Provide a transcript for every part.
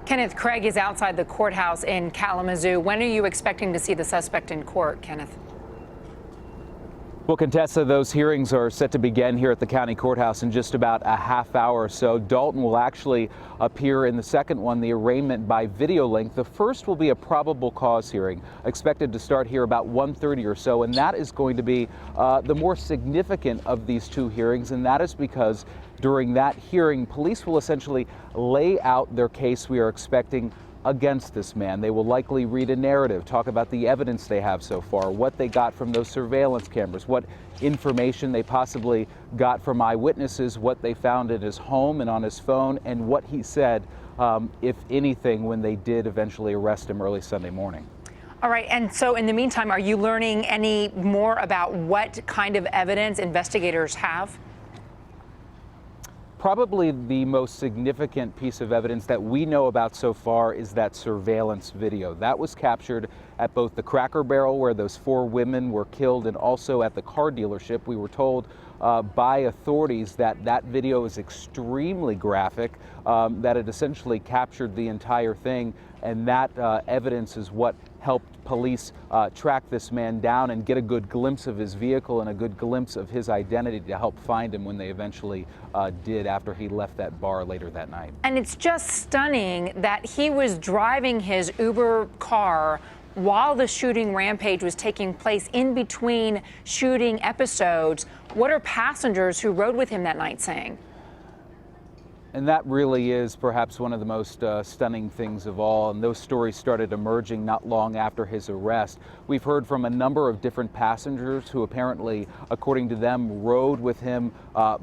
Kenneth Craig is outside the courthouse in Kalamazoo. When are you expecting to see the suspect in court, Kenneth? Well, Contessa, those hearings are set to begin here at the county courthouse in just about a half hour or so. Dalton will actually appear in the second one, the arraignment by video link. The first will be a probable cause hearing, expected to start here about 1:30 or so, and that is going to be the more significant of these two hearings, and that is because during that hearing, police will essentially lay out their case we are expecting against this man. They will likely read a narrative, talk about the evidence they have so far, what they got from those surveillance cameras, what information they possibly got from eyewitnesses, what they found in his home and on his phone, and what he said, if anything, when they did eventually arrest him early Sunday morning. All right, and so in the meantime, are you learning any more about what kind of evidence investigators have? Probably the most significant piece of evidence that we know about so far is that surveillance video. That was captured at both the Cracker Barrel, where those 4 women were killed, and also at the car dealership. We were told by authorities that that video is extremely graphic, that it essentially captured the entire thing, and that evidence is what helped police track this man down and get a good glimpse of his vehicle and a good glimpse of his identity to help find him when they eventually did after he left that bar later that night. And it's just stunning that he was driving his Uber car while the shooting rampage was taking place, in between shooting episodes. What are passengers who rode with him that night saying? And that really is perhaps one of the most stunning things of all. And those stories started emerging not long after his arrest. We've heard from a number of different passengers who apparently, according to them, rode with him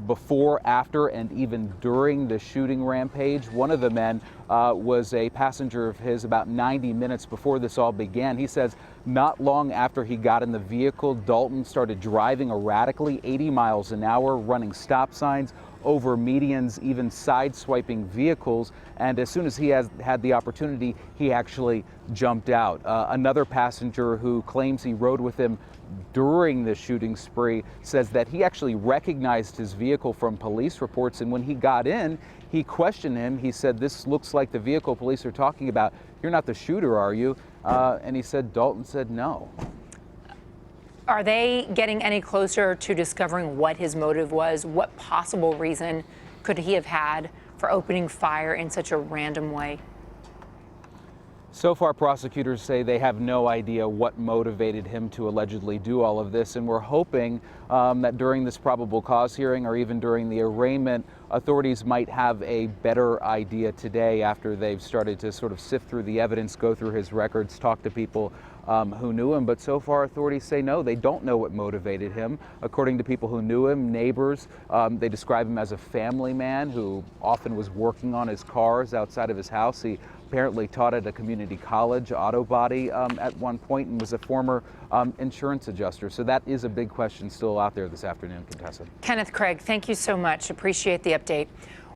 before, after, and even during the shooting rampage. One of the men was a passenger of his about 90 minutes before this all began. He says not long after he got in the vehicle, Dalton started driving erratically, 80 miles an hour, running stop signs, over medians, even sideswiping vehicles, and as soon as he had the opportunity, he actually jumped out. Another passenger who claims he rode with him during the shooting spree says that he actually recognized his vehicle from police reports, and when he got in, he questioned him. He said, "This looks like the vehicle police are talking about. You're not the shooter, are you?" And he said, Dalton said no. Are they getting any closer to discovering what his motive was? What possible reason could he have had for opening fire in such a random way? So far, prosecutors say they have no idea what motivated him to allegedly do all of this, and we're hoping that during this probable cause hearing or even during the arraignment, authorities might have a better idea today after they've started to sort of sift through the evidence, go through his records, talk to people who knew him. But so far, authorities say no, they don't know what motivated him. According to people who knew him, neighbors, they describe him as a family man who often was working on his cars outside of his house. He apparently taught at a community college, auto body, at one point, and was a former insurance adjuster. So that is a big question still out there this afternoon, Contessa. Kenneth Craig, thank you so much. Appreciate the update.